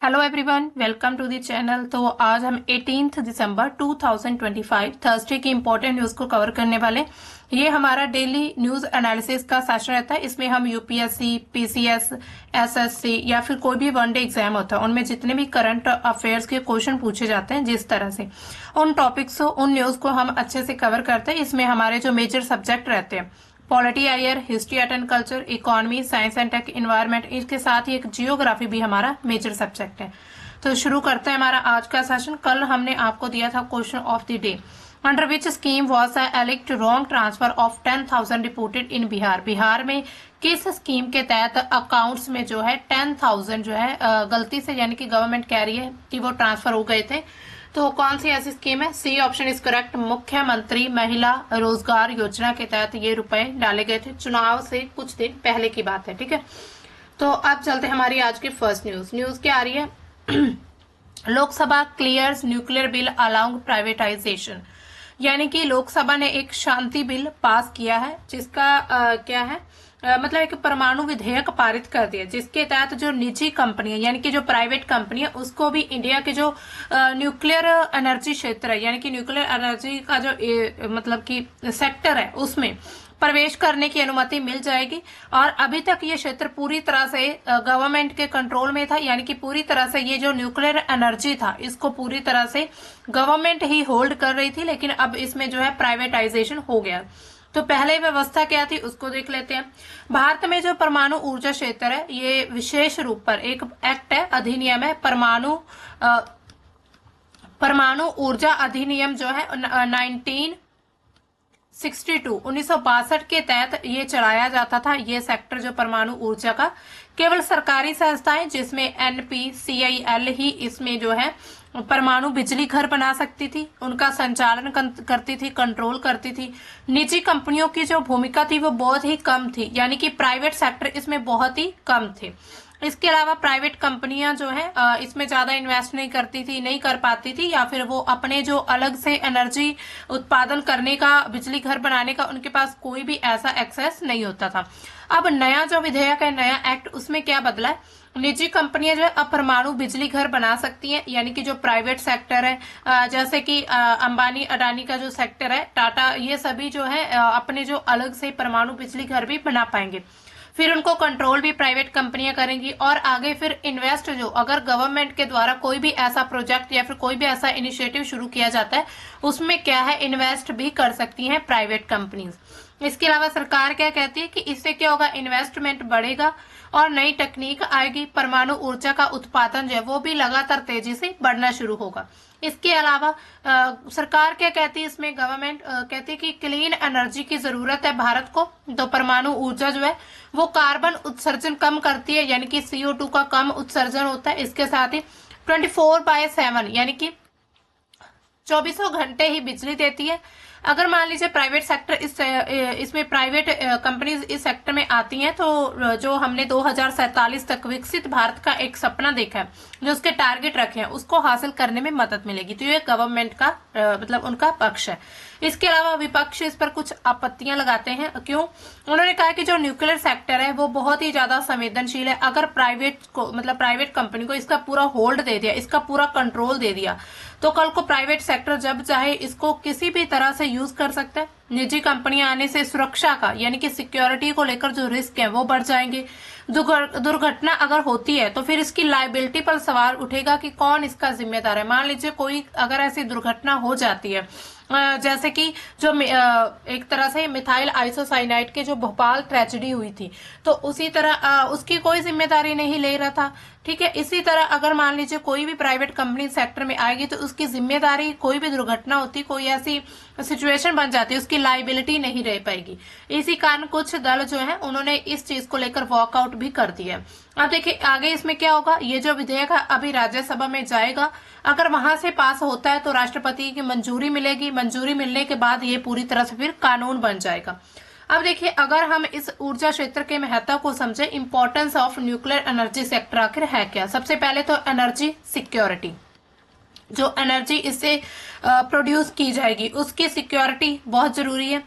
Hello everyone, welcome to the channel. तो आज हम 18 दिसंबर 2025 थर्सडे की इंपॉर्टेंट न्यूज को कवर करने वाले। ये हमारा डेली न्यूज एनालिसिस का सेशन रहता है। इसमें हम यूपीएससी, पीसीएस, एसएससी या फिर कोई भी वनडे एग्जाम होता है उनमें जितने भी करंट अफेयर्स के क्वेश्चन पूछे जाते हैं, जिस तरह से उन टॉपिक्स उन न्यूज को हम अच्छे से कवर करते हैं। इसमें हमारे जो मेजर सब्जेक्ट रहते हैं, पॉलिटी आयर, history, art and culture, economy, science and tech, environment, इसके साथ ही एक जियोग्राफी भी हमारा मेजर सब्जेक्ट है। तो शुरू करते हैं हमारा आज का सेशन। कल हमने आपको दिया था question of the day, under which scheme was elect wrong transfer of 10,000 reported in Bihar. Bihar में किस स्कीम के तहत अकाउंट्स में जो है 10,000 जो है गलती से, यानी कि गवर्नमेंट कह रही है कि वो ट्रांसफर हो गए थे। तो कौन सी ऐसी स्कीम है? C option is correct. मुख्यमंत्री महिला रोजगार योजना के तहत ये रुपए डाले गए थे। चुनाव से कुछ दिन पहले की बात है, ठीक है। तो अब चलते हैं हमारी आज की फर्स्ट न्यूज क्या आ रही है? Lok Sabha clears nuclear bill allowing privatisation, यानी कि लोकसभा ने एक शांति बिल पास किया है जिसका क्या है, मतलब एक परमाणु विधेयक पारित कर दिया, जिसके तहत जो निजी कंपनियां यानी कि जो प्राइवेट कंपनी है उसको भी इंडिया के जो न्यूक्लियर एनर्जी क्षेत्र है, यानी कि न्यूक्लियर एनर्जी का जो मतलब कि सेक्टर है, उसमें प्रवेश करने की अनुमति मिल जाएगी। और अभी तक ये क्षेत्र पूरी तरह से गवर्नमेंट के कंट्रोल में था, यानी कि पूरी तरह से ये जो न्यूक्लियर एनर्जी था इसको पूरी तरह से गवर्नमेंट ही होल्ड कर रही थी, लेकिन अब इसमें जो है प्राइवेटाइजेशन हो गया। तो पहले व्यवस्था क्या थी उसको देख लेते हैं। भारत में जो परमाणु ऊर्जा क्षेत्र है, ये विशेष रूप पर एक एक्ट है, अधिनियम है, परमाणु ऊर्जा अधिनियम जो है 1962 के तहत ये चलाया जाता था। ये सेक्टर जो परमाणु ऊर्जा का, केवल सरकारी संस्थाएं जिसमें NPCIL ही इसमें जो है परमाणु बिजली घर बना सकती थी, उनका संचालन करती थी, कंट्रोल करती थी। निजी कंपनियों की जो भूमिका थी वो बहुत ही कम थी, यानी कि प्राइवेट सेक्टर इसमें बहुत ही कम थे। इसके अलावा प्राइवेट कंपनियां जो है इसमें ज्यादा इन्वेस्ट नहीं करती थी, नहीं कर पाती थी, या फिर वो अपने जो अलग से एनर्जी उत्पादन करने का, बिजली घर बनाने का उनके पास कोई भी ऐसा एक्सेस नहीं होता था। अब नया जो विधेयक है, नया एक्ट, उसमें क्या बदला है? निजी कंपनियां जो है अब परमाणु बिजली घर बना सकती हैं, यानी कि जो प्राइवेट सेक्टर है, जैसे कि अंबानी अडानी का जो सेक्टर है, टाटा, ये सभी जो है अपने जो अलग से परमाणु बिजली घर भी बना पाएंगे। फिर उनको कंट्रोल भी प्राइवेट कंपनियां करेंगी, और आगे फिर इन्वेस्ट जो, अगर गवर्नमेंट के द्वारा कोई भी ऐसा प्रोजेक्ट या फिर कोई भी ऐसा इनिशिएटिव शुरू किया जाता है, उसमें क्या है, इन्वेस्ट भी कर सकती हैं प्राइवेट कंपनीज। इसके अलावा सरकार क्या कहती है कि इससे क्या होगा, इन्वेस्टमेंट बढ़ेगा और नई टेक्निक आएगी, परमाणु ऊर्जा का उत्पादन जो है वो भी लगातार तेजी से बढ़ना शुरू होगा। इसके अलावा सरकार क्या कहती है इसमें, गवर्नमेंट कहती है कि क्लीन एनर्जी की जरूरत है भारत को। तो परमाणु ऊर्जा जो है वो कार्बन उत्सर्जन कम करती है, यानी कि CO2 का कम उत्सर्जन होता है। इसके साथ ही 24/7 यानी कि 24 घंटे ही बिजली देती है। अगर मान लीजिए प्राइवेट सेक्टर इसमें प्राइवेट कंपनीज इस सेक्टर में आती हैं, तो जो हमने 2047 तक विकसित भारत का एक सपना देखा है, जो उसके टारगेट रखे हैं, उसको हासिल करने में मदद मिलेगी। तो ये गवर्नमेंट का मतलब उनका पक्ष है। इसके अलावा विपक्ष इस पर कुछ आपत्तियां लगाते हैं। क्यों? उन्होंने कहा कि जो न्यूक्लियर सेक्टर है वो बहुत ही ज्यादा संवेदनशील है। अगर प्राइवेट को, मतलब प्राइवेट कंपनी को इसका पूरा होल्ड दे दिया, इसका पूरा कंट्रोल दे दिया, तो कल को प्राइवेट सेक्टर जब चाहे इसको किसी भी तरह से यूज कर सकता है। निजी कंपनियां आने से सुरक्षा का, यानी कि सिक्योरिटी को लेकर जो रिस्क है वो बढ़ जाएंगे। दुर्घटना अगर होती है तो फिर इसकी लायबिलिटी पर सवाल उठेगा कि कौन इसका जिम्मेदार है। मान लीजिए कोई अगर ऐसी दुर्घटना हो जाती है, जैसे कि जो एक तरह से मिथाइल आइसोसाइनाइड के जो भोपाल ट्रेजेडी हुई थी, तो उसी तरह उसकी कोई जिम्मेदारी नहीं ले रहा था, ठीक है। इसी तरह अगर मान लीजिए कोई भी प्राइवेट कंपनी सेक्टर में आएगी तो उसकी जिम्मेदारी, कोई भी दुर्घटना होती, कोई ऐसी सिचुएशन बन जाती है, उसकी लायबिलिटी नहीं रह पाएगी। इसी कारण कुछ दल जो है उन्होंने इस चीज को लेकर वॉकआउट भी कर दिया। अब देखिए आगे इसमें क्या होगा। ये जो विधेयक है अभी राज्यसभा में जाएगा, अगर वहां से पास होता है तो राष्ट्रपति की मंजूरी मिलेगी। मंजूरी मिलने के बाद ये पूरी तरह से फिर कानून बन जाएगा। अब देखिए, अगर हम इस ऊर्जा क्षेत्र के महत्व को समझे, importance of nuclear energy sector आखिर है क्या? सबसे पहले तो एनर्जी सिक्योरिटी, जो एनर्जी इससे प्रोड्यूस की जाएगी उसकी सिक्योरिटी बहुत जरूरी है।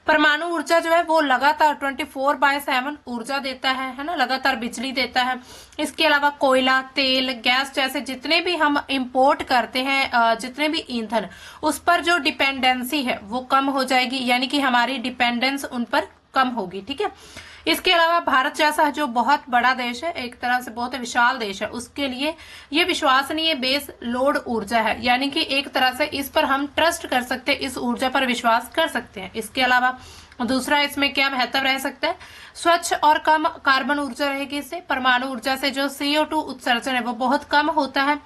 परमाणु ऊर्जा जो है वो लगातार 24/7 ऊर्जा देता है ना, लगातार बिजली देता है। इसके अलावा कोयला, तेल, गैस जैसे जितने भी हम इंपोर्ट करते हैं, जितने भी ईंधन, उस पर जो डिपेंडेंसी है वो कम हो जाएगी, यानी कि हमारी डिपेंडेंस उन पर कम होगी। ठीक है। इसके अलावा भारत जैसा जो बहुत बड़ा देश है, एक तरह से बहुत विशाल देश है, उसके लिए ये विश्वसनीय बेस लोड ऊर्जा है, यानी कि एक तरह से इस पर हम ट्रस्ट कर सकते हैं, इस ऊर्जा पर विश्वास कर सकते हैं। इसके अलावा दूसरा इसमें क्या महत्व रह सकता है, स्वच्छ और कम कार्बन ऊर्जा रहेगी। इससे परमाणु ऊर्जा से जो CO2 उत्सर्जन है वो बहुत कम होता है।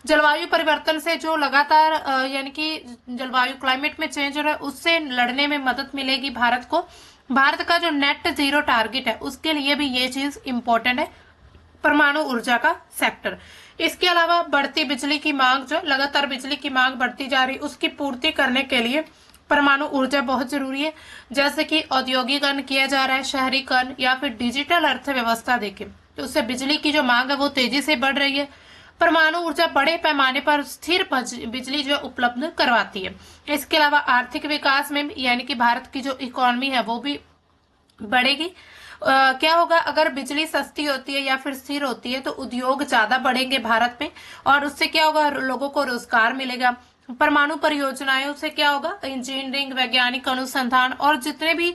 जलवायु परिवर्तन से जो लगातार यानी कि जलवायु क्लाइमेट में चेंज हो रहा है, उससे लड़ने में मदद मिलेगी भारत को। भारत का जो नेट जीरो टारगेट है उसके लिए भी ये चीज इंपॉर्टेंट है, परमाणु ऊर्जा का सेक्टर। इसके अलावा बढ़ती बिजली की मांग, जो लगातार बिजली की मांग बढ़ती जा रही, उसकी पूर्ति करने के लिए परमाणु ऊर्जा बहुत जरूरी है। जैसे कि औद्योगिकरण किया जा रहा है, शहरीकरण या फिर डिजिटल अर्थव्यवस्था देखें तो उससे बिजली की जो मांग है वो तेजी से बढ़ रही है। परमाणु ऊर्जा बड़े पैमाने पर स्थिर बिजली जो उपलब्ध करवाती है। इसके अलावा आर्थिक विकास में यानी कि भारत की जो इकोनॉमी है वो भी बढ़ेगी। क्या होगा, अगर बिजली सस्ती होती है या फिर स्थिर होती है तो उद्योग ज्यादा बढ़ेंगे भारत में, और उससे क्या होगा, लोगों को रोजगार मिलेगा। परमाणु परियोजनाओं से क्या होगा, इंजीनियरिंग, वैज्ञानिक अनुसंधान और जितने भी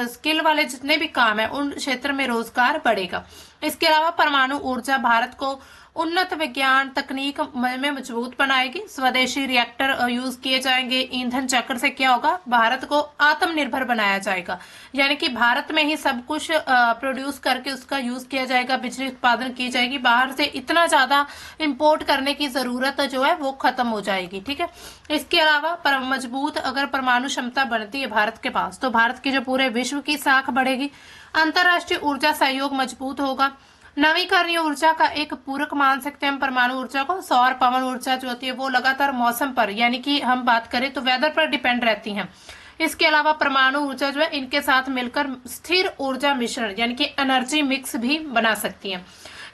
स्किल वाले जितने भी काम है उन क्षेत्र में रोजगार बढ़ेगा। इसके अलावा परमाणु ऊर्जा भारत को उन्नत विज्ञान तकनीक में मजबूत बनाएगी। स्वदेशी रिएक्टर यूज किए जाएंगे। ईंधन चक्र से क्या होगा, भारत को आत्मनिर्भर बनाया जाएगा, यानी कि भारत में ही सब कुछ प्रोड्यूस करके उसका यूज किया जाएगा, बिजली उत्पादन की जाएगी। बाहर से इतना ज्यादा इंपोर्ट करने की जरूरत जो है वो खत्म हो जाएगी। ठीक है। इसके अलावा मजबूत अगर परमाणु क्षमता बनती है भारत के पास तो भारत की जो पूरे विश्व की साख बढ़ेगी। अंतर्राष्ट्रीय ऊर्जा सहयोग मजबूत होगा। नवीकरणीय ऊर्जा का एक पूरक मान सकते हैं हम परमाणु ऊर्जा को। सौर पवन ऊर्जा जो होती है वो लगातार मौसम पर, यानी कि हम बात करें तो वेदर पर डिपेंड रहती हैं। इसके अलावा परमाणु ऊर्जा जो है इनके साथ मिलकर स्थिर ऊर्जा मिश्रण यानी कि एनर्जी मिक्स भी बना सकती है।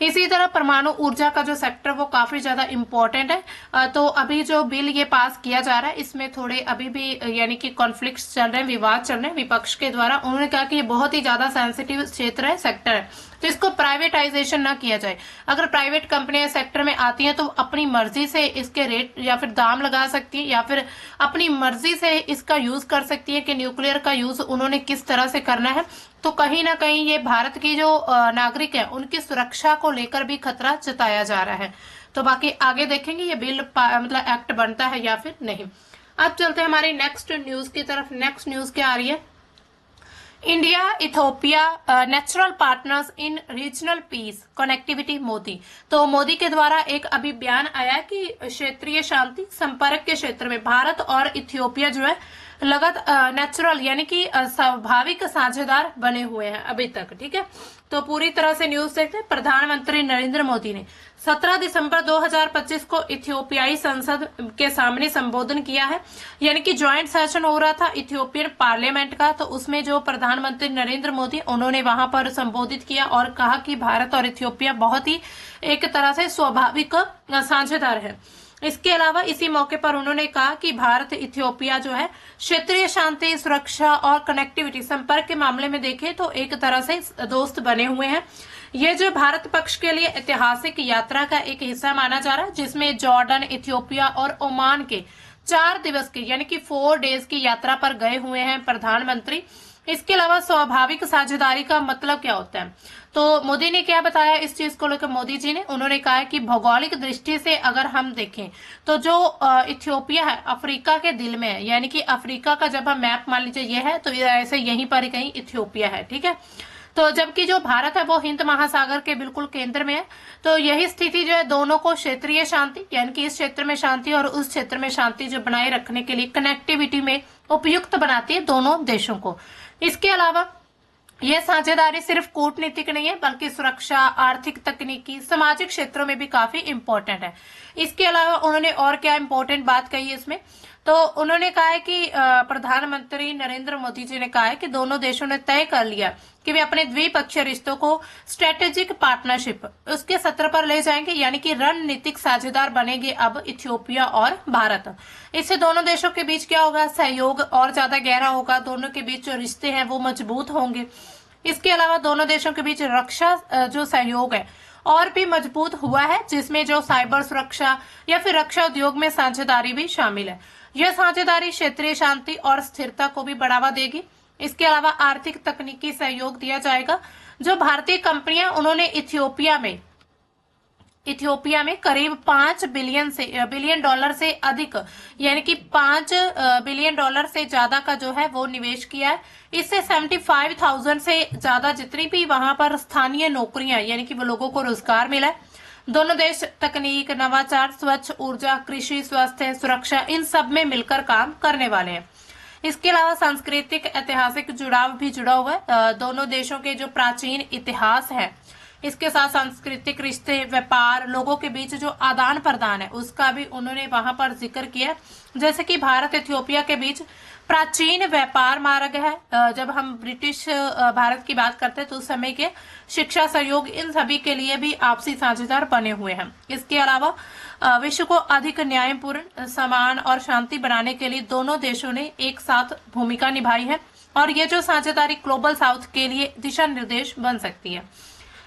इसी तरह परमाणु ऊर्जा का जो सेक्टर वो काफी ज्यादा इम्पोर्टेंट है। तो अभी जो बिल ये पास किया जा रहा है इसमें थोड़े अभी भी यानी कि कॉन्फ्लिक्ट्स चल रहे हैं, विवाद चल रहे हैं विपक्ष के द्वारा। उन्होंने कहा कि ये बहुत ही ज्यादा सेंसिटिव क्षेत्र है, सेक्टर है, तो इसको प्राइवेटाइजेशन ना किया जाए। अगर प्राइवेट कंपनियां सेक्टर में आती हैं तो अपनी मर्जी से इसके रेट या फिर दाम लगा सकती है, या फिर अपनी मर्जी से इसका यूज कर सकती है कि न्यूक्लियर का यूज उन्होंने किस तरह से करना है। तो कहीं ना कहीं ये भारत की जो नागरिक है उनकी सुरक्षा को लेकर भी खतरा जताया जा रहा है। तो बाकी आगे देखेंगे ये बिल एक्ट बनता है या फिर नहीं। अब चलते हैं हमारी नेक्स्ट न्यूज की तरफ। नेक्स्ट न्यूज क्या आ रही है, India Ethiopia natural partners in regional piece connectivity Modi. तो मोदी के द्वारा एक अभी बयान आया कि क्षेत्रीय शांति संपर्क के क्षेत्र में भारत और इथियोपिया जो है नेचुरल यानी कि स्वाभाविक साझेदार बने हुए हैं अभी तक। ठीक है। तो पूरी तरह से न्यूज देखते हैं। प्रधानमंत्री नरेंद्र मोदी ने 17 दिसंबर 2025 को इथियोपियाई संसद के सामने संबोधन किया है, यानी कि ज्वाइंट सेशन हो रहा था इथियोपियन पार्लियामेंट का। तो उसमें जो प्रधानमंत्री नरेंद्र मोदी उन्होंने वहां पर संबोधित किया और कहा कि भारत और इथियोपिया बहुत ही एक तरह से स्वाभाविक साझेदार है। इसके अलावा इसी मौके पर उन्होंने कहा कि भारत इथियोपिया जो है क्षेत्रीय शांति, सुरक्षा और कनेक्टिविटी संपर्क के मामले में देखें तो एक तरह से दोस्त बने हुए हैं। ये जो भारत पक्ष के लिए ऐतिहासिक यात्रा का एक हिस्सा माना जा रहा है, जिसमें जॉर्डन, इथियोपिया और ओमान के 4 दिवस की यानी कि 4 डेज की यात्रा पर गए हुए हैं प्रधानमंत्री। इसके अलावा स्वाभाविक साझेदारी का मतलब क्या होता है, तो मोदी ने क्या बताया इस चीज को लेकर। मोदी जी ने उन्होंने कहा कि भौगोलिक दृष्टि से अगर हम देखें तो जो इथियोपिया है अफ्रीका के दिल में है, यानी कि अफ्रीका का जब हम मैप मान लीजिए ये है तो ऐसे यहीं पर कहीं इथियोपिया है। ठीक है। तो जबकि जो भारत है वो हिंद महासागर के बिल्कुल केंद्र में है। तो यही स्थिति जो है दोनों को क्षेत्रीय शांति यानी कि इस क्षेत्र में शांति और उस क्षेत्र में शांति जो बनाए रखने के लिए कनेक्टिविटी में उपयुक्त बनाती है दोनों देशों को। इसके अलावा यह साझेदारी सिर्फ कूटनीतिक नहीं है बल्कि सुरक्षा, आर्थिक, तकनीकी, सामाजिक क्षेत्रों में भी काफी इंपॉर्टेंट है। इसके अलावा उन्होंने और क्या इंपॉर्टेंट बात कही है इसमें, तो उन्होंने कहा है कि प्रधानमंत्री नरेंद्र मोदी जी ने कहा है कि दोनों देशों ने तय कर लिया कि वे अपने द्विपक्षीय रिश्तों को स्ट्रेटेजिक पार्टनरशिप उसके सत्र पर ले जाएंगे, यानी कि रणनीतिक साझेदार बनेंगे अब इथियोपिया और भारत। इससे दोनों देशों के बीच क्या होगा, सहयोग और ज्यादा गहरा होगा, दोनों के बीच जो रिश्ते हैं वो मजबूत होंगे। इसके अलावा दोनों देशों के बीच रक्षा जो सहयोग है और भी मजबूत हुआ है, जिसमें जो साइबर सुरक्षा या फिर रक्षा उद्योग में साझेदारी भी शामिल है। यह साझेदारी क्षेत्रीय शांति और स्थिरता को भी बढ़ावा देगी। इसके अलावा आर्थिक तकनीकी सहयोग दिया जाएगा। जो भारतीय कंपनियां उन्होंने इथियोपिया में करीब 5 बिलियन डॉलर से अधिक, यानी कि 5 बिलियन डॉलर से ज्यादा का जो है वो निवेश किया है। इससे 75,000 से ज्यादा जितनी भी वहां पर स्थानीय नौकरियां, यानी कि वो लोगों को रोजगार मिला है। दोनों देश तकनीक, नवाचार, स्वच्छ ऊर्जा, कृषि, स्वास्थ्य, सुरक्षा, इन सब में मिलकर काम करने वाले हैं। इसके अलावा सांस्कृतिक ऐतिहासिक जुड़ाव भी जुड़ा हुआ है। दोनों देशों के जो प्राचीन इतिहास है, इसके साथ सांस्कृतिक रिश्ते, व्यापार, लोगों के बीच जो आदान प्रदान है उसका भी उन्होंने वहां पर जिक्र किया। जैसे कि भारत इथियोपिया के बीच प्राचीन व्यापार मार्ग है। जब हम ब्रिटिश भारत की बात करते हैं तो उस समय के शिक्षा सहयोग, इन सभी के लिए भी आपसी साझेदार बने हुए हैं। इसके अलावा विश्व को अधिक न्यायपूर्ण, समान और शांति बनाने के लिए दोनों देशों ने एक साथ भूमिका निभाई है और ये जो साझेदारी ग्लोबल साउथ के लिए दिशा निर्देश बन सकती है।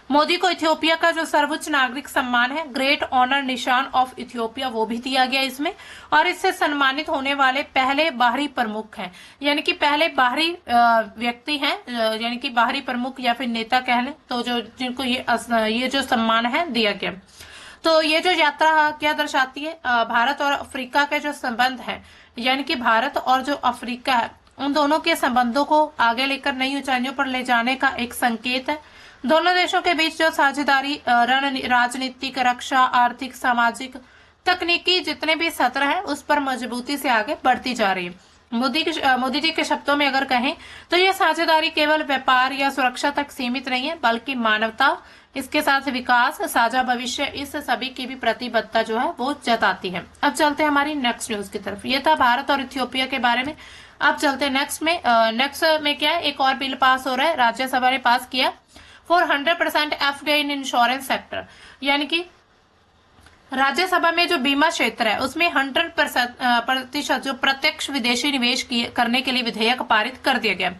मोदी को इथियोपिया का जो सर्वोच्च नागरिक सम्मान है, ग्रेट ऑनर निशान ऑफ इथियोपिया, वो भी दिया गया इसमें, और इससे सम्मानित होने वाले पहले बाहरी प्रमुख हैं, यानी कि पहले बाहरी व्यक्ति हैं, यानी कि बाहरी प्रमुख या फिर नेता कह लें, तो जो जिनको ये जो सम्मान है दिया गया। तो ये जो यात्रा क्या दर्शाती है, भारत और अफ्रीका के जो संबंध है, यानी कि भारत और जो अफ्रीका है उन दोनों के संबंधों को आगे लेकर नई ऊंचाइयों पर ले जाने का एक संकेत है। दोनों देशों के बीच जो साझेदारी राजनीतिक, रक्षा, आर्थिक, सामाजिक, तकनीकी जितने भी सत्र हैं उस पर मजबूती से आगे बढ़ती जा रही है। मोदी जी के शब्दों में अगर कहें तो यह साझेदारी केवल व्यापार या सुरक्षा तक सीमित नहीं है, बल्कि मानवता, इसके साथ विकास, साझा भविष्य, इस सभी की भी प्रतिबद्धता जो है वो जताती है। अब चलते हैं हमारी नेक्स्ट न्यूज की तरफ। ये था भारत और इथियोपिया के बारे में। अब चलते हैं नेक्स्ट में। नेक्स्ट में क्या है, एक और बिल पास हो रहा है, राज्यसभा ने पास किया for 100% FDI in insurance sector, यानी कि राज्यसभा में जो बीमा क्षेत्र है उसमें 100% जो प्रत्यक्ष विदेशी निवेश करने के लिए विधेयक पारित कर दिया गया।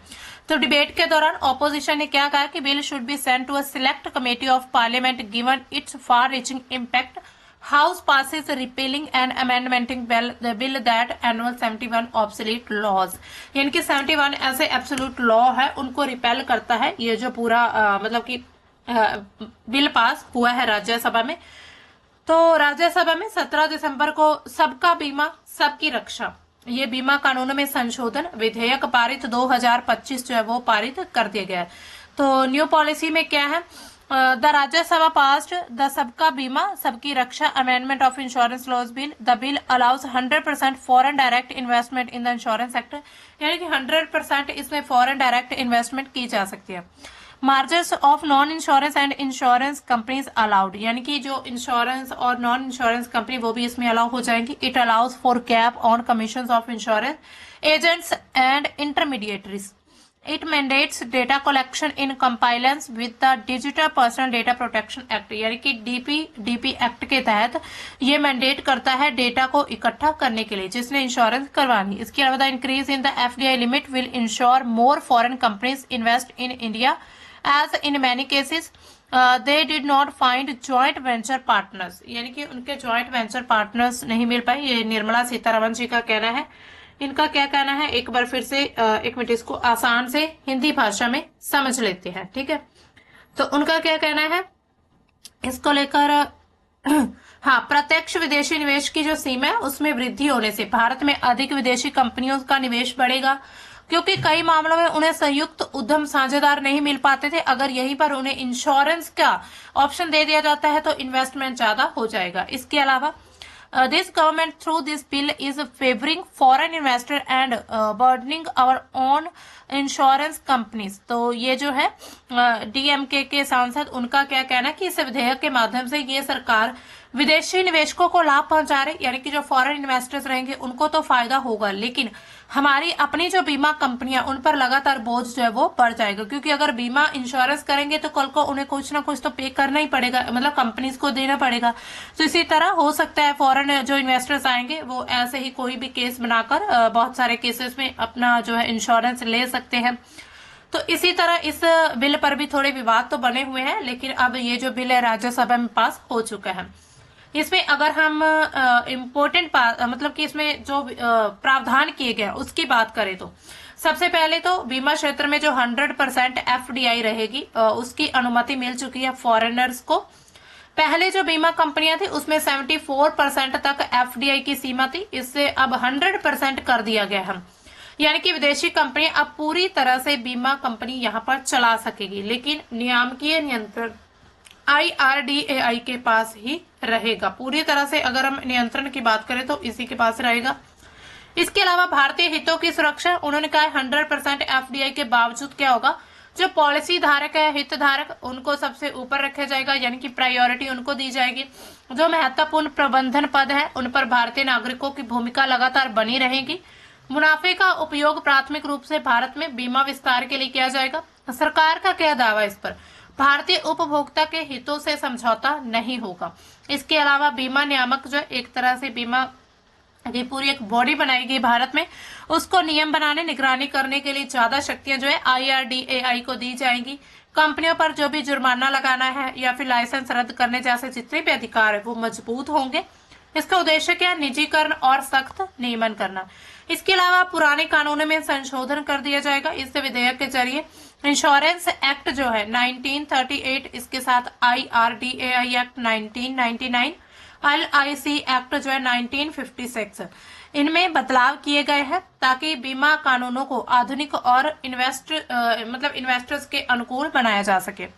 तो डिबेट के दौरान ऑपोजिशन ने क्या कहा कि bill should be sent to a select committee of parliament given its far reaching impact. House passes repealing and amendmenting the bill that annual 71 obsolete laws, यानी कि 71 ऐसे एब्सोल्यूट लॉ है उनको रिपेल करता है ये जो पूरा मतलब कि बिल पास हुआ है राज्यसभा में। तो राज्यसभा में 17 दिसंबर को सबका बीमा सबकी रक्षा, ये बीमा कानूनों में संशोधन विधेयक पारित 2025 जो है वो पारित कर दिया गया है। तो न्यू पॉलिसी में क्या है, द राज्यसभा पास्ड द सबका बीमा सबकी रक्षा amendment of insurance laws bill. The bill allows 100% foreign direct investment in the insurance sector, यानी कि 100% इसमें फॉरेन डायरेक्ट इन्वेस्टमेंट की जा सकती है। Margins of non insurance and insurance companies allowed, यानी कि जो इंश्योरेंस और नॉन इंश्योरेंस कंपनी वो भी इसमें अलाउ हो जाएंगी। It allows for cap on commission of insurance agents and intermediaries. It mandates data collection in compliance with the Digital Personal Data Protection Act, यानी कि डीपी एक्ट के तहत ये मैंडेट करता है डेटा को इकट्ठा करने के लिए जिसने इंश्योरेंस करवानी। इसके अलावा the increase in the FDI limit will ensure more foreign companies invest in India as in many cases they did not find joint venture partners, यानी कि उनके ज्वाइंट वेंचर पार्टनर्स नहीं मिल पाए। ये निर्मला सीतारमण जी का कहना है। इनका क्या कहना है, एक बार फिर से एक मिनट इसको आसान से हिंदी भाषा में समझ लेते हैं, ठीक है। तो उनका क्या कहना है इसको लेकर, हाँ, प्रत्यक्ष विदेशी निवेश की जो सीमा है उसमें वृद्धि होने से भारत में अधिक विदेशी कंपनियों का निवेश बढ़ेगा, क्योंकि कई मामलों में उन्हें संयुक्त उद्यम साझेदार नहीं मिल पाते थे। अगर यहीं पर उन्हें इंश्योरेंस का ऑप्शन दे दिया जाता है तो इन्वेस्टमेंट ज्यादा हो जाएगा। इसके अलावा this government through this bill is favoring foreign investor and burdening our own insurance companies। तो ये जो है डीएमके के सांसद उनका क्या कहना है कि इस विधेयक के माध्यम से ये सरकार विदेशी निवेशकों को लाभ पहुंचा रहे, यानी कि जो फॉरेन इन्वेस्टर्स रहेंगे उनको तो फायदा होगा, लेकिन हमारी अपनी जो बीमा कंपनियां उन पर लगातार बोझ जो है वो बढ़ जाएगा, क्योंकि अगर बीमा इंश्योरेंस करेंगे तो कल को उन्हें कुछ ना कुछ तो पे करना ही पड़ेगा, मतलब कंपनीज को देना पड़ेगा। तो इसी तरह हो सकता है फॉरेन जो इन्वेस्टर्स आएंगे वो ऐसे ही कोई भी केस बनाकर बहुत सारे केसेस में अपना जो है इंश्योरेंस ले सकते हैं। तो इसी तरह इस बिल पर भी थोड़े विवाद तो बने हुए हैं, लेकिन अब ये जो बिल है राज्यसभा में पास हो चुका है। इसमें अगर हम इम्पोर्टेंट मतलब कि इसमें जो प्रावधान किए गए उसकी बात करें तो सबसे पहले तो बीमा क्षेत्र में जो 100% एफडीआई रहेगी उसकी अनुमति मिल चुकी है फॉरेनर्स को। पहले जो बीमा कंपनियां थी उसमें 74% तक एफडीआई की सीमा थी, इससे अब 100% कर दिया गया है, यानी कि विदेशी कंपनी अब पूरी तरह से बीमा कंपनी यहां पर चला सकेगी, लेकिन नियामकीय नियंत्रण IRDAI के पास ही रहेगा। पूरी तरह से अगर हम नियंत्रण की बात करें तो इसी के पास रहेगा। इसके अलावा भारतीय हितों की सुरक्षा, उन्होंने कहा 100% एफडीआई के बावजूद क्या होगा, जो पॉलिसी धारक है, हित धारक, उनको सबसे ऊपर रखा जाएगा, यानी कि प्रायोरिटी उनको दी जाएगी। जो महत्वपूर्ण प्रबंधन पद है उन पर भारतीय नागरिकों की भूमिका लगातार बनी रहेगी। मुनाफे का उपयोग प्राथमिक रूप से भारत में बीमा विस्तार के लिए किया जाएगा। सरकार का क्या दावा इस पर, भारतीय उपभोक्ता के हितों से समझौता नहीं होगा। इसके अलावा बीमा नियामक जो एक तरह से बीमा की पूरी एक बॉडी बनाई गई भारत में, उसको नियम बनाने निगरानी करने के लिए ज्यादा शक्तियां जो है IRDAI को दी जाएंगी। कंपनियों पर जो भी जुर्माना लगाना है या फिर लाइसेंस रद्द करने जैसे जितने भी अधिकार है वो मजबूत होंगे। इसका उद्देश्य क्या, निजीकरण और सख्त नियमन करना। इसके अलावा पुराने कानूनों में संशोधन कर दिया जाएगा। इस विधेयक के जरिए इंश्योरेंस एक्ट जो है 1938, इसके साथ IRDAI एक्ट 1999, LIC एक्ट जो है 1956, इनमें बदलाव किए गए हैं ताकि बीमा कानूनों को आधुनिक और इन्वेस्टर्स के अनुकूल बनाया जा सके।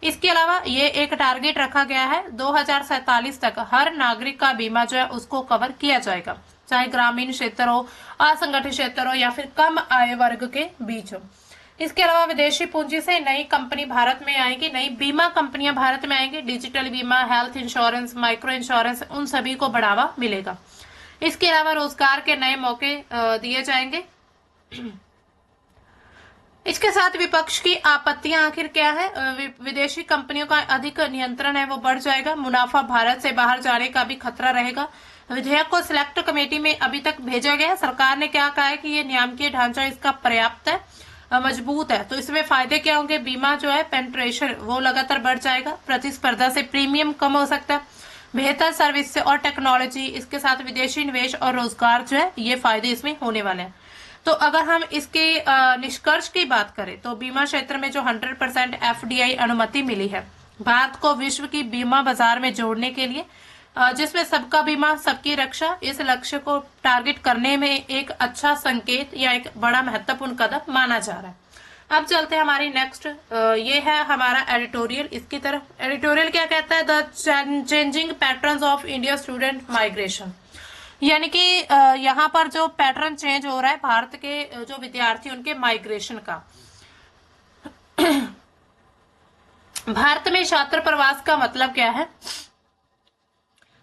इसके अलावा ये एक टारगेट रखा गया है 2047 तक हर नागरिक का बीमा जो है उसको कवर किया जाएगा, चाहे ग्रामीण क्षेत्र हो, असंगठित क्षेत्र हो या फिर कम आय वर्ग के बीच हो। इसके अलावा विदेशी पूंजी से नई कंपनी भारत में आएगी, नई बीमा कंपनियां भारत में आएंगी। डिजिटल बीमा, हेल्थ इंश्योरेंस, माइक्रो इंश्योरेंस, उन सभी को बढ़ावा मिलेगा। इसके अलावा रोजगार के नए मौके दिए जाएंगे। इसके साथ विपक्ष की आपत्तियां आखिर क्या है, विदेशी कंपनियों का अधिक नियंत्रण है वो बढ़ जाएगा, मुनाफा भारत से बाहर जाने का भी खतरा रहेगा। विधेयक को सिलेक्ट कमेटी में अभी तक भेजा गया है। सरकार ने क्या कहा है कि ये नियामकीय ढांचा इसका पर्याप्त है, मजबूत है, तो इसमें फायदे क्या होंगे, बीमा जो है पेनिट्रेशन वो लगातार बढ़ जाएगा, प्रतिस्पर्धा से प्रीमियम कम हो सकता है, बेहतर सर्विस से और टेक्नोलॉजी, इसके साथ विदेशी निवेश और रोजगार जो है ये फायदे इसमें होने वाले हैं। तो अगर हम इसके निष्कर्ष की बात करें तो बीमा क्षेत्र में जो 100% एफडीआई अनुमति मिली है भारत को विश्व की बीमा बाजार में जोड़ने के लिए, जिसमें सबका बीमा सबकी रक्षा, इस लक्ष्य को टारगेट करने में एक अच्छा संकेत या एक बड़ा महत्वपूर्ण कदम माना जा रहा है। अब चलते हैं हमारी नेक्स्ट, ये है हमारा एडिटोरियल। इसकी तरफ एडिटोरियल क्या कहता है, the changing patterns of India student migration, यानी कि यहाँ पर जो पैटर्न चेंज हो रहा है भारत के जो विद्यार्थी उनके माइग्रेशन का। भारत में छात्र प्रवास का मतलब क्या है,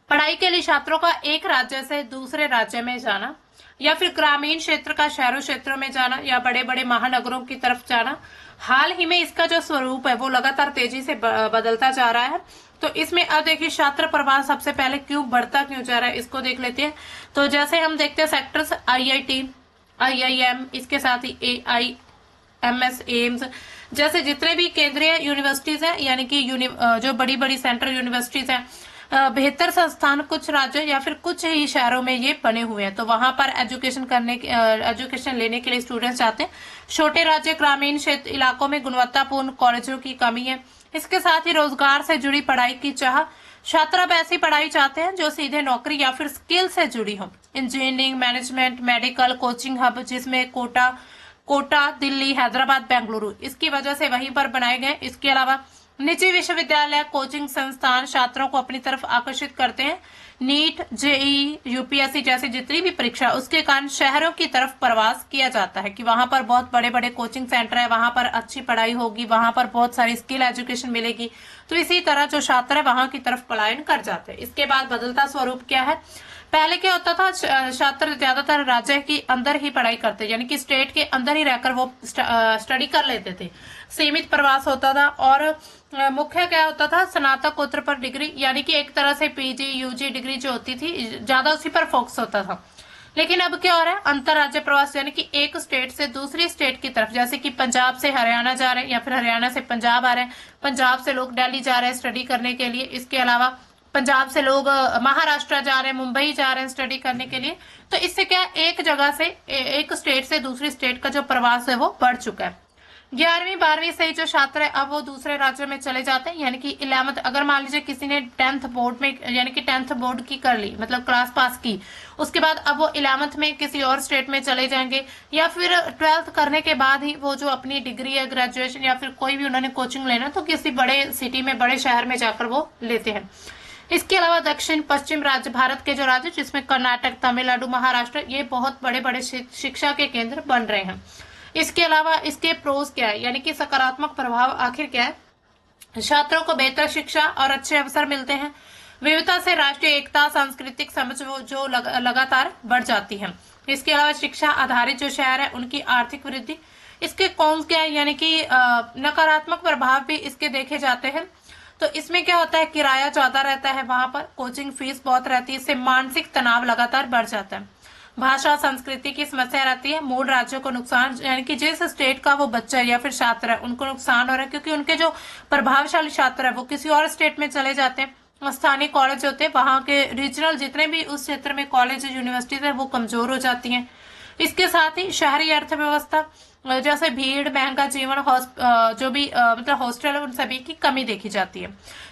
पढ़ाई के लिए छात्रों का एक राज्य से दूसरे राज्य में जाना, या फिर ग्रामीण क्षेत्र का शहरों क्षेत्रों में जाना, या बड़े बड़े महानगरों की तरफ जाना। हाल ही में इसका जो स्वरूप है वो लगातार तेजी से बदलता जा रहा है। तो इसमें अब देखिए छात्र प्रवास सबसे पहले क्यों बढ़ता क्यों जा रहा है, इसको देख लेते हैं। तो जैसे हम देखते हैं सेक्टर्स IIT, IIM, इसके साथ ही AIMS, एम्स जैसे जितने भी केंद्रीय यूनिवर्सिटीज हैं, यानी कि जो बड़ी बड़ी सेंट्रल यूनिवर्सिटीज हैं, बेहतर संस्थान कुछ राज्यों या फिर कुछ ही शहरों में ये बने हुए हैं। तो वहां पर एजुकेशन लेने के लिए स्टूडेंट्स जाते हैं। छोटे राज्य, ग्रामीण क्षेत्र इलाकों में गुणवत्तापूर्ण कॉलेजों की कमी है। इसके साथ ही रोजगार से जुड़ी पढ़ाई की चाह, छात्र अब ऐसी पढ़ाई चाहते हैं जो सीधे नौकरी या फिर स्किल से जुड़ी हो। Engineering, management, medical, coaching hub, जिसमें कोटा, दिल्ली, हैदराबाद, बेंगलुरु, इसकी वजह से वहीं पर बनाए गए। इसके अलावा निजी विश्वविद्यालय कोचिंग संस्थान छात्रों को अपनी तरफ आकर्षित करते हैं। नीट, जेईई, यूपीएससी जैसी जितनी भी परीक्षा, उसके कारण शहरों की तरफ प्रवास किया जाता है कि वहां पर बहुत बड़े बड़े कोचिंग सेंटर है, वहां पर अच्छी पढ़ाई होगी, वहां पर बहुत सारी स्किल एजुकेशन मिलेगी। तो इसी तरह जो छात्र है वहां की तरफ पलायन कर जाते हैं। इसके बाद बदलता स्वरूप क्या है? पहले क्या होता था, छात्र ज्यादातर राज्य के अंदर ही पढ़ाई करते, यानी कि स्टेट के अंदर ही रहकर वो स्टडी कर लेते थे। सीमित प्रवास होता था और मुख्य क्या होता था, स्नातकोत्तर पर डिग्री, यानी कि एक तरह से पीजी यूजी डिग्री जो होती थी ज्यादा उसी पर फोकस होता था। लेकिन अब क्या हो रहा है, अंतरराज्य प्रवास, यानी कि एक स्टेट से दूसरी स्टेट की तरफ, जैसे कि पंजाब से हरियाणा जा रहे हैं या फिर हरियाणा से पंजाब आ रहे हैं, पंजाब से लोग दिल्ली जा रहे हैं स्टडी करने के लिए। इसके अलावा पंजाब से लोग महाराष्ट्र जा रहे हैं, मुंबई जा रहे हैं स्टडी करने के लिए। तो इससे क्या, एक जगह से एक स्टेट से दूसरी स्टेट का जो प्रवास है वो बढ़ चुका है। 11वीं 12वीं से जो छात्र है अब वो दूसरे राज्यों में चले जाते हैं, यानी कि 11th, अगर मान लीजिए किसी ने 10th बोर्ड में, यानी कि 10th बोर्ड की कर ली, मतलब क्लास पास की, उसके बाद अब वो 11th में किसी और स्टेट में चले जाएंगे, या फिर 12th करने के बाद ही वो जो अपनी डिग्री है, ग्रेजुएशन या फिर कोई भी उन्होंने कोचिंग लेना, तो किसी बड़े सिटी में, बड़े शहर में जाकर वो लेते हैं। इसके अलावा दक्षिण पश्चिम राज्य, भारत के जो राज्य जिसमें कर्नाटक, तमिलनाडु, महाराष्ट्र, ये बहुत बड़े बड़े शिक्षा के केंद्र बन रहे हैं। इसके अलावा इसके प्रोज क्या है, यानी कि सकारात्मक प्रभाव आखिर क्या है? छात्रों को बेहतर शिक्षा और अच्छे अवसर मिलते हैं। विविधता से राष्ट्रीय एकता, सांस्कृतिक समझ जो लगातार बढ़ जाती है। इसके अलावा शिक्षा आधारित जो शहर है उनकी आर्थिक वृद्धि। इसके कौन क्या है, यानी कि नकारात्मक प्रभाव भी इसके देखे जाते हैं। तो इसमें क्या होता है, किराया ज्यादा रहता है, वहां पर कोचिंग फीस बहुत रहती है, इससे मानसिक तनाव लगातार बढ़ जाता है। भाषा संस्कृति की समस्या रहती है। मूल राज्यों को नुकसान, यानी कि जिस स्टेट का वो बच्चा या फिर छात्र है उनको नुकसान हो रहा है, क्योंकि उनके जो प्रभावशाली छात्र है वो किसी और स्टेट में चले जाते हैं। स्थानीय कॉलेज होते हैं, वहां के रीजनल जितने भी उस क्षेत्र में कॉलेज यूनिवर्सिटीज है वो कमजोर हो जाती हैं। इसके साथ ही शहरी अर्थव्यवस्था, जैसे भीड़, महंगा जीवन, जो भी मतलब हॉस्टल है, उन सभी की कमी देखी जाती है।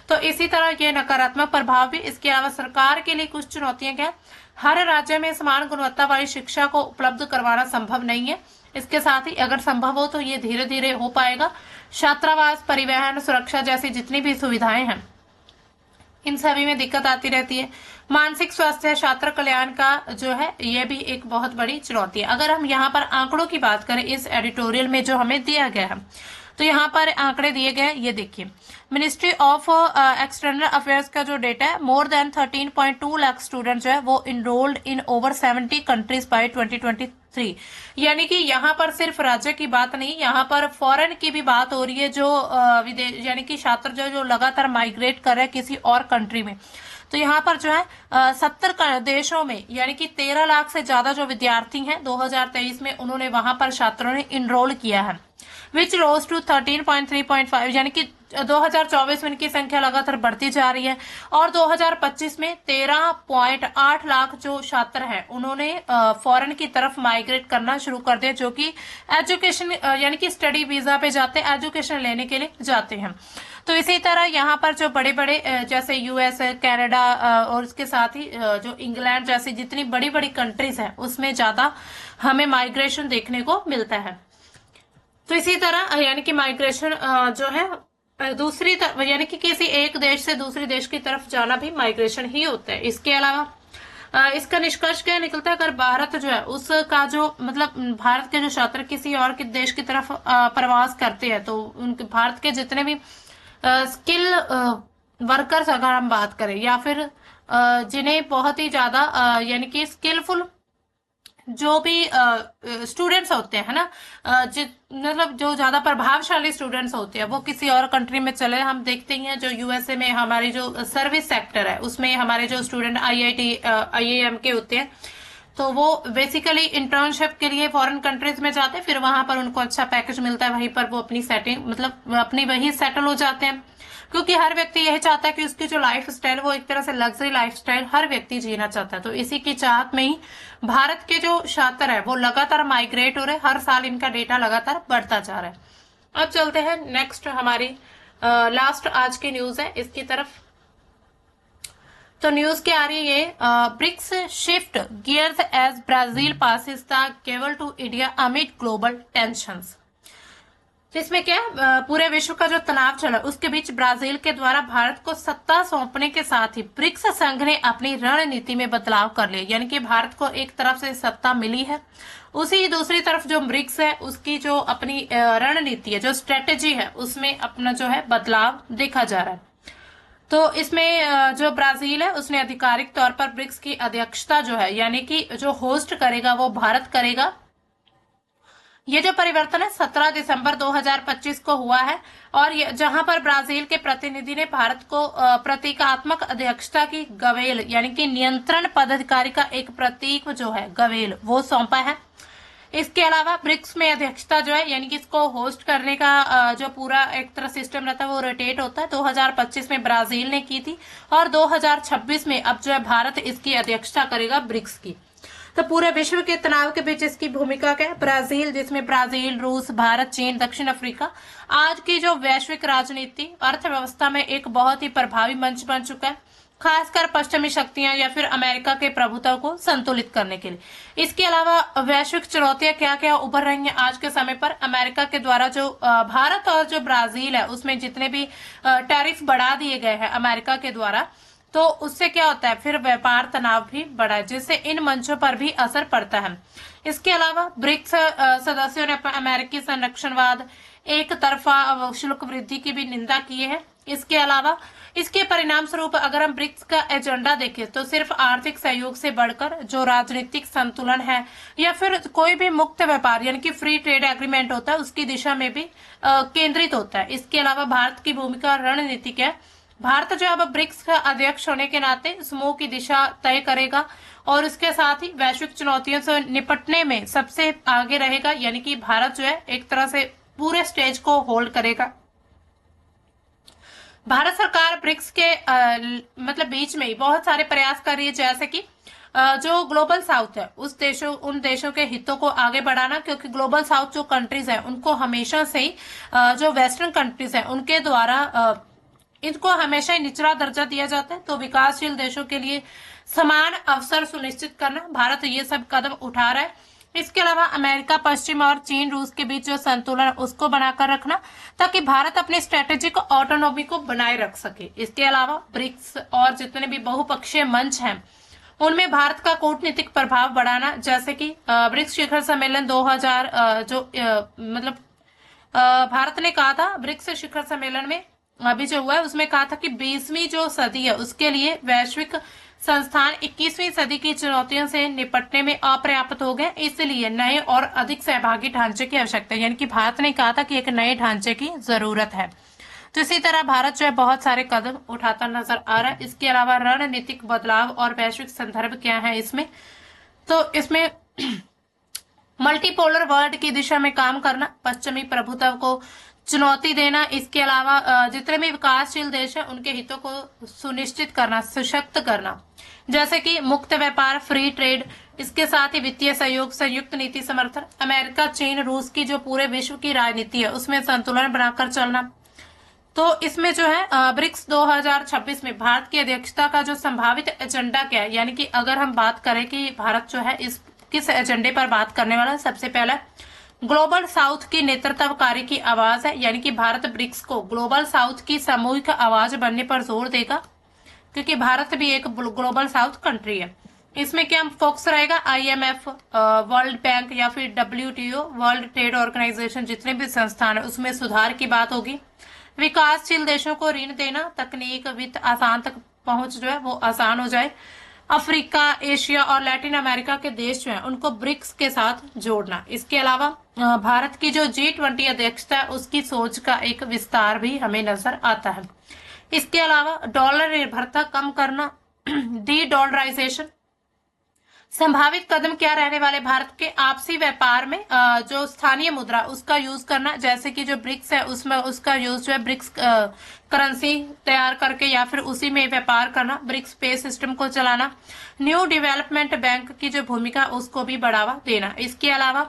तो इसी तरह ये नकारात्मक प्रभाव भी। इसके अलावा सरकार के लिए कुछ चुनौतियां क्या, हर राज्य में समान गुणवत्ता वाली शिक्षा को उपलब्ध करवाना संभव नहीं है। इसके साथ ही अगर संभव हो तो ये धीरे धीरे हो पाएगा। छात्रावास, परिवहन, सुरक्षा जैसी जितनी भी सुविधाएं हैं इन सभी में दिक्कत आती रहती है। मानसिक स्वास्थ्य, छात्र कल्याण का जो है ये भी एक बहुत बड़ी चुनौती है। अगर हम यहाँ पर आंकड़ों की बात करें इस एडिटोरियल में जो हमें दिया गया है, तो यहाँ पर आंकड़े दिए गए हैं, ये देखिए। मिनिस्ट्री ऑफ एक्सटर्नल अफेयर्स का जो डेटा है, मोर देन 13.2 लाख स्टूडेंट जो है वो enrolled in over 70 countries by 2023। यानी कि यहाँ पर सिर्फ राज्य की बात नहीं, यहाँ पर फॉरेन की भी बात हो रही है, जो विदेश, यानी कि छात्र जो लगातार माइग्रेट कर रहे हैं किसी और कंट्री में। तो यहाँ पर जो है 70 देशों में, यानी कि 13 लाख से ज्यादा जो विद्यार्थी हैं 2023 में, उन्होंने वहां पर छात्रों ने इनरोल किया है, विच रोज टू 13.3.5, यानी कि 2024 में इनकी संख्या लगातार बढ़ती जा रही है। और 2025 में 13.8 लाख जो छात्र हैं उन्होंने फॉरेन की तरफ माइग्रेट करना शुरू कर दिया, जो कि एजुकेशन, यानी कि स्टडी वीजा पे जाते हैं, एजुकेशन लेने के लिए जाते हैं। तो इसी तरह यहाँ पर जो बड़े बड़े जैसे यूएस, कनाडा और इसके साथ ही जो इंग्लैंड जैसी जितनी बड़ी बड़ी कंट्रीज है उसमें ज्यादा हमें माइग्रेशन देखने को मिलता है। तो इसी तरह यानी कि माइग्रेशन जो है दूसरी तरफ, यानी कि किसी एक देश से दूसरे देश की तरफ जाना भी माइग्रेशन ही होता है। इसके अलावा इसका निष्कर्ष क्या निकलता है, अगर भारत जो है उसका जो मतलब भारत के जो छात्र किसी और के देश की तरफ प्रवास करते हैं, तो उनके भारत के जितने भी स्किल वर्कर्स अगर हम बात करें, या फिर जिन्हें बहुत ही ज्यादा यानी कि स्किलफुल जो भी स्टूडेंट्स होते हैं ना, मतलब जो ज्यादा प्रभावशाली स्टूडेंट्स होते हैं वो किसी और कंट्री में चले। हम देखते ही हैं जो यूएसए में हमारी जो सर्विस सेक्टर है उसमें हमारे जो स्टूडेंट आईआईटी आईआईएम के होते हैं, तो वो बेसिकली इंटर्नशिप के लिए फॉरेन कंट्रीज में जाते हैं, फिर वहां पर उनको अच्छा पैकेज मिलता है, वहीं पर वो अपनी सेटिंग मतलब अपनी वही सेटल हो जाते हैं। क्योंकि हर व्यक्ति यही चाहता है कि उसकी जो लाइफ स्टाइल वो एक तरह से लग्जरी लाइफ स्टाइल हर व्यक्ति जीना चाहता है। तो इसी की चाहत में ही भारत के जो छात्र है वो लगातार माइग्रेट हो रहे हैं, हर साल इनका डेटा लगातार बढ़ता जा रहा है। अब चलते हैं नेक्स्ट, हमारी लास्ट आज की न्यूज है इसकी तरफ। तो न्यूज क्या आ रही है, BRICS shift gears as Brazil passes the cable to India amid global tensions. जिसमें क्या पूरे विश्व का जो तनाव चला उसके बीच ब्राजील के द्वारा भारत को सत्ता सौंपने के साथ ही ब्रिक्स संघ ने अपनी रणनीति में बदलाव कर लिया। यानी कि भारत को एक तरफ से सत्ता मिली है, उसी दूसरी तरफ जो ब्रिक्स है उसकी जो अपनी रणनीति है, जो स्ट्रेटेजी है, उसमें अपना जो है बदलाव देखा जा रहा है। तो इसमें जो ब्राजील है उसने आधिकारिक तौर पर ब्रिक्स की अध्यक्षता जो है, यानी कि जो होस्ट करेगा वो भारत करेगा। ये जो परिवर्तन है 17 दिसंबर 2025 को हुआ है, और जहां पर ब्राजील के प्रतिनिधि ने भारत को प्रतीकात्मक अध्यक्षता की गवेल, यानी कि नियंत्रण पदाधिकारी का एक प्रतीक जो है गवेल, वो सौंपा है। इसके अलावा ब्रिक्स में अध्यक्षता जो है, यानी कि इसको होस्ट करने का जो पूरा एक तरह सिस्टम रहता है वो रोटेट होता है। 2025 में ब्राजील ने की थी, और 2026 में अब जो है भारत इसकी अध्यक्षता करेगा ब्रिक्स की। तो पूरे विश्व के तनाव के बीच इसकी भूमिका क्या है? ब्राजील, जिसमें ब्राजील, रूस, भारत, चीन, दक्षिण अफ्रीका आज की जो वैश्विक राजनीति अर्थव्यवस्था में एक बहुत ही प्रभावी मंच बन चुका है, खासकर पश्चिमी शक्तियां या फिर अमेरिका के प्रभुत्व को संतुलित करने के लिए। इसके अलावा वैश्विक चुनौतियां क्या क्या उभर रही हैं आज के समय पर? अमेरिका के द्वारा जो भारत और जो ब्राजील है उसमें जितने भी टैरिफ बढ़ा दिए गए हैं अमेरिका के द्वारा, तो उससे क्या होता है, फिर व्यापार तनाव भी बढ़ा है, जिससे इन मंचों पर भी असर पड़ता है। इसके अलावा ब्रिक्स सदस्यों ने अमेरिकी संरक्षणवाद, एक तरफा शुल्क वृद्धि की भी निंदा की है। इसके अलावा इसके परिणाम स्वरूप अगर हम ब्रिक्स का एजेंडा देखें तो सिर्फ आर्थिक सहयोग से बढ़कर जो राजनीतिक संतुलन है या फिर कोई भी मुक्त व्यापार यानी कि फ्री ट्रेड एग्रीमेंट होता है उसकी दिशा में भी केंद्रित होता है। इसके अलावा भारत की भूमिका रणनीतिक है। भारत जो अब ब्रिक्स का अध्यक्ष होने के नाते समूह की दिशा तय करेगा और इसके साथ ही वैश्विक चुनौतियों से निपटने में सबसे आगे रहेगा, यानी कि भारत जो है एक तरह से पूरे स्टेज को होल्ड करेगा। भारत सरकार ब्रिक्स के मतलब बीच में ही बहुत सारे प्रयास कर रही है, जैसे कि जो ग्लोबल साउथ है उन देशों के हितों को आगे बढ़ाना, क्योंकि ग्लोबल साउथ जो कंट्रीज है उनको हमेशा से ही जो वेस्टर्न कंट्रीज है उनके द्वारा इनको हमेशा ही निचला दर्जा दिया जाता है। तो विकासशील देशों के लिए समान अवसर सुनिश्चित करना, भारत ये सब कदम उठा रहा है। इसके अलावा अमेरिका, पश्चिम और चीन, रूस के बीच जो संतुलन उसको बनाकर रखना, ताकि भारत अपने स्ट्रेटेजिक ऑटोनॉमी को बनाए रख सके। इसके अलावा ब्रिक्स और जितने भी बहुपक्षीय मंच हैं उनमें भारत का कूटनीतिक प्रभाव बढ़ाना, जैसे कि ब्रिक्स शिखर सम्मेलन 2000 मतलब भारत ने कहा था ब्रिक्स शिखर सम्मेलन में अभी जो हुआ है उसमें कहा था कि 20वीं जो सदी है उसके लिए वैश्विक संस्थान 21वीं सदी की चुनौतियों से निपटने में अपर्याप्त हो गए, इसलिए नए और अधिक सहभागी ढांचे की आवश्यकता है। यानी कि भारत ने कहा था कि एक नए ढांचे की जरूरत है। तो इसी तरह भारत जो है बहुत सारे कदम उठाता नजर आ रहा है। इसके अलावा रणनीतिक बदलाव और वैश्विक संदर्भ क्या है इसमें, तो इसमें मल्टीपोलर वर्ल्ड की दिशा में काम करना, पश्चिमी प्रभुत्व को चुनौती देना, इसके अलावा जितने भी विकासशील देश हैं उनके हितों को सुनिश्चित करना, सशक्त करना, जैसे कि मुक्त व्यापार, फ्री ट्रेड, इसके साथ ही वित्तीय सहयोग, संयुक्त नीति समर्थन, अमेरिका, चीन, रूस की जो पूरे विश्व की राजनीति है उसमें संतुलन बनाकर चलना। तो इसमें जो है ब्रिक्स 2026 में भारत की अध्यक्षता का जो संभावित एजेंडा क्या है, यानी कि अगर हम बात करें कि भारत जो है इस किस एजेंडे पर बात करने वाला है, सबसे पहला ग्लोबल साउथ की नेतृत्वकारी की आवाज है, यानी कि भारत ब्रिक्स को ग्लोबल साउथ की सामूहिक आवाज बनने पर जोर देगा, क्योंकि भारत भी एक ग्लोबल साउथ कंट्री है। इसमें क्या फोकस रहेगा, IMF, वर्ल्ड बैंक या फिर WTO, वर्ल्ड ट्रेड ऑर्गेनाइजेशन, जितने भी संस्थान है उसमें सुधार की बात होगी। विकासशील देशों को ऋण देना, तकनीक, वित्त आसान तक पहुंच जो है वो आसान हो जाए। अफ्रीका, एशिया और लैटिन अमेरिका के देश जो हैं उनको ब्रिक्स के साथ जोड़ना। इसके अलावा भारत की जो G20 अध्यक्षता है उसकी सोच का एक विस्तार भी हमें नजर आता है। इसके अलावा डॉलर निर्भरता कम करना, डी डॉलराइजेशन, संभावित कदम क्या रहने वाले भारत के आपसी व्यापार में जो स्थानीय मुद्रा उसका यूज करना, जैसे कि जो ब्रिक्स है उसमें उसका यूज जो है ब्रिक्स करेंसी तैयार करके या फिर उसी में व्यापार करना, ब्रिक्स पे सिस्टम को चलाना, न्यू डेवलपमेंट बैंक की जो भूमिका उसको भी बढ़ावा देना। इसके अलावा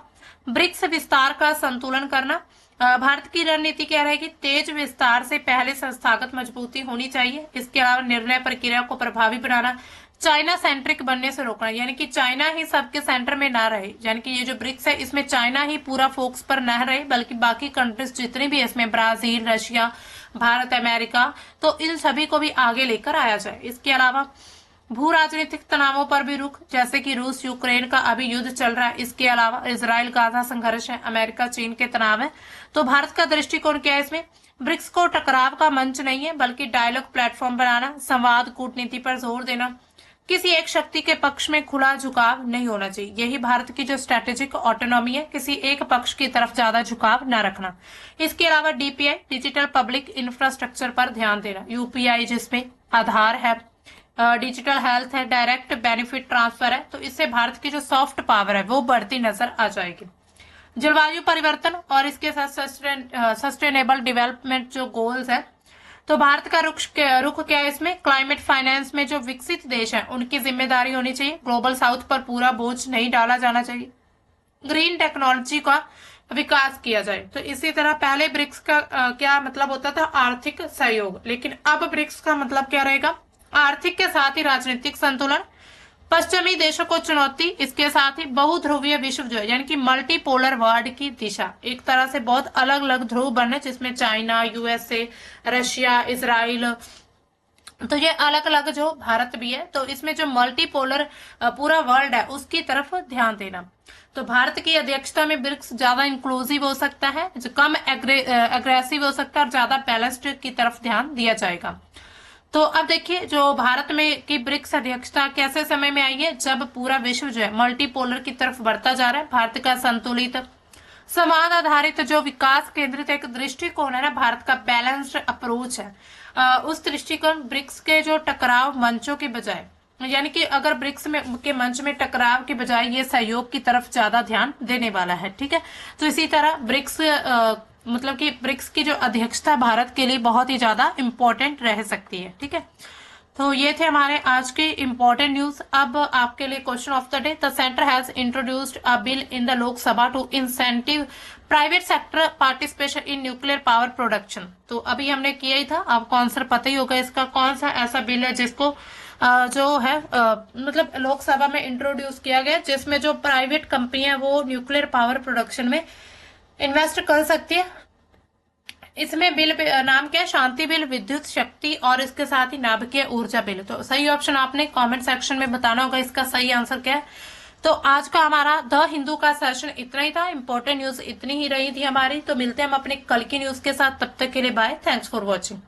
ब्रिक्स विस्तार का संतुलन करना, भारत की रणनीति क्या रहेगी, तेज विस्तार से पहले संस्थागत मजबूती होनी चाहिए। इसके अलावा निर्णय प्रक्रिया को प्रभावी बनाना, चाइना सेंट्रिक बनने से रोकना, यानी कि चाइना ही सबके सेंटर में ना रहे, यानी कि ये जो ब्रिक्स है इसमें चाइना ही पूरा फोकस पर न रहे, बल्कि बाकी कंट्रीज जितनी भी है इसमें ब्राजील, रशिया, भारत, अमेरिका, तो इन सभी को भी आगे लेकर आया जाए। इसके अलावा भू राजनीतिक तनावों पर भी रुख, जैसे कि रूस यूक्रेन का अभी युद्ध चल रहा है, इसके अलावा इजराइल गाजा संघर्ष है, अमेरिका चीन के तनाव है। तो भारत का दृष्टिकोण क्या है इसमें? ब्रिक्स को टकराव का मंच नहीं है, बल्कि डायलॉग प्लेटफॉर्म बनाना, संवाद, कूटनीति पर जोर देना, किसी एक शक्ति के पक्ष में खुला झुकाव नहीं होना चाहिए। यही भारत की जो स्ट्रेटेजिक ऑटोनॉमी है, किसी एक पक्ष की तरफ ज्यादा झुकाव न रखना। इसके अलावा डीपीआई, डिजिटल पब्लिक इंफ्रास्ट्रक्चर पर ध्यान देना, यूपीआई जिसमें आधार है, डिजिटल हेल्थ है, डायरेक्ट बेनिफिट ट्रांसफर है, तो इससे भारत की जो सॉफ्ट पावर है वो बढ़ती नजर आ जाएगी। जलवायु परिवर्तन और इसके साथ सस्टेनेबल डेवलपमेंट जो गोल्स है, तो भारत का रुख क्या है इसमें? क्लाइमेट फाइनेंस में जो विकसित देश है उनकी जिम्मेदारी होनी चाहिए, ग्लोबल साउथ पर पूरा बोझ नहीं डाला जाना चाहिए, ग्रीन टेक्नोलॉजी का विकास किया जाए। तो इसी तरह पहले ब्रिक्स का क्या मतलब होता था? आर्थिक सहयोग, लेकिन अब ब्रिक्स का मतलब क्या रहेगा? आर्थिक के साथ ही राजनीतिक संतुलन, पश्चिमी देशों को चुनौती, इसके साथ ही बहुध्रुवीय विश्व जो है, यानी कि मल्टीपोलर वर्ल्ड की दिशा, एक तरह से बहुत अलग अलग ध्रुव बने जिसमें चाइना, यूएसए, रशिया, इजराइल, तो ये अलग अलग जो भारत भी है, तो इसमें जो मल्टीपोलर पूरा वर्ल्ड है उसकी तरफ ध्यान देना। तो भारत की अध्यक्षता में ब्रिक्स ज्यादा इंक्लूसिव हो सकता है, जो कम एग्रेसिव हो सकता है और ज्यादा बैलेंस्ड की तरफ ध्यान दिया जाएगा। तो अब देखिए जो भारत में की ब्रिक्स अध्यक्षता कैसे समय में आई है? जब पूरा विश्व जो है मल्टीपोलर की तरफ बढ़ता जा रहा है। भारत का संतुलित, संवाद आधारित जो विकास केंद्रित एक दृष्टिकोण है ना, भारत का बैलेंस्ड अप्रोच है, उस दृष्टिकोण ब्रिक्स के जो टकराव मंचों के बजाय, यानी कि अगर ब्रिक्स में के मंच में टकराव के बजाय ये सहयोग की तरफ ज्यादा ध्यान देने वाला है। ठीक है, तो इसी तरह ब्रिक्स मतलब कि ब्रिक्स की जो अध्यक्षता भारत के लिए बहुत ही ज्यादा इंपॉर्टेंट रह सकती है। ठीक है, तो ये थे हमारे आज के इम्पोर्टेंट न्यूज। अब आपके लिए question of the day, the centre has introduced a bill in the Lok Sabha to incentive private sector participation in nuclear power production. तो अभी हमने किया ही था, आपको आंसर पता ही होगा इसका, कौन सा ऐसा बिल है जिसको जो है मतलब लोकसभा में इंट्रोड्यूस किया गया, जिसमें जो प्राइवेट कंपनियां वो न्यूक्लियर पावर प्रोडक्शन में इन्वेस्ट कर सकती है। इसमें बिल नाम क्या है? शांति बिल, विद्युत शक्ति और इसके साथ ही नाभिकीय ऊर्जा बिल। तो सही ऑप्शन आपने कमेंट सेक्शन में बताना होगा, इसका सही आंसर क्या है। तो आज का हमारा द हिंदू का सेशन इतना ही था, इंपॉर्टेंट न्यूज इतनी ही रही थी हमारी। तो मिलते हैं हम अपने कल की न्यूज के साथ, तब तक के लिए बाय, थैंक्स फॉर वॉचिंग।